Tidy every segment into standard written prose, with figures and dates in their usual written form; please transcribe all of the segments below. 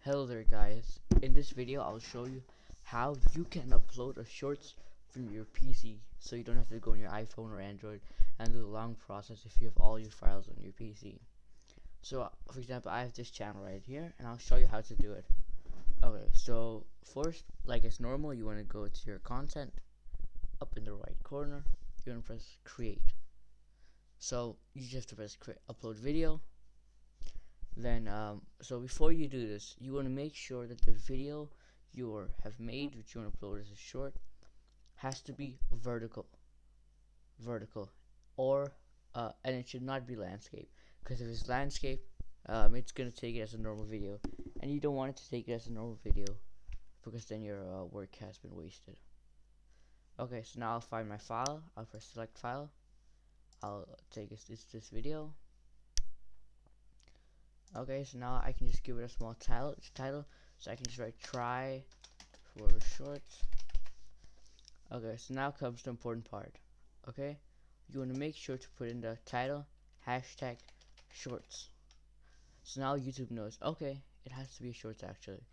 Hello there guys, in this video I'll show you how you can upload a shorts from your PC so you don't have to go on your iPhone or Android and do the long process if you have all your files on your PC. So for example, I have this channel right here and I'll show you how to do it. Okay, so first, like as normal, you want to go to your content, up in the right corner, you're going to press create. So you just have to press upload video. Then so before you do this, you want to make sure that the video you have made, which you want to upload as a short, has to be vertical, or and it should not be landscape, because if it's landscape, it's gonna take it as a normal video, and you don't want it to take it as a normal video, because then your work has been wasted. Okay, so now I'll find my file. I'll press select file. I'll take this video. Okay, so now I can just give it a small title, so I can just write try for shorts. Okay, so now comes the important part. Okay, you want to make sure to put in the title hashtag shorts. So now YouTube knows, okay, it has to be shorts actually.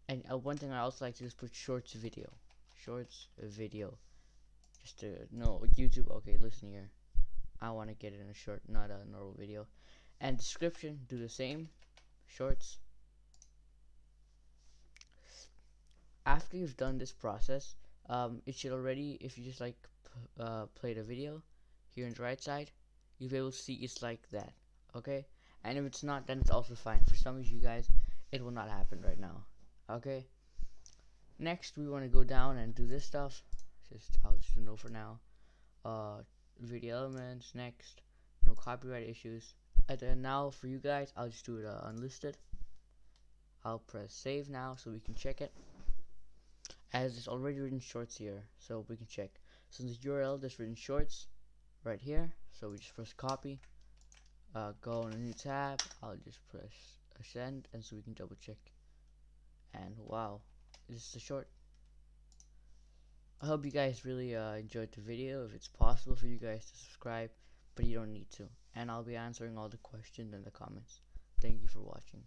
And one thing I also like to do is put shorts video, just to know YouTube, okay, listen here, I want to get it in a short, not a normal video. And description, do the same, shorts. After you've done this process, it should already, if you just like play the video here on the right side, you'll be able to see it's like that. Okay, and if it's not, then it's also fine. For some of you guys, it will not happen right now. Okay, next we want to go down and do this stuff. I'll just know for now. Video elements, next, no copyright issues. And then now for you guys, I'll just do it unlisted. I'll press save now so we can check it, as it's already written shorts here, so we can check. So the URL that's written shorts right here, so we just press copy, go on a new tab. I'll just press send, and so we can double check, and wow, this is the short. I hope you guys really enjoyed the video. If it's possible for you guys to subscribe, but you don't need to, and I'll be answering all the questions in the comments. Thank you for watching.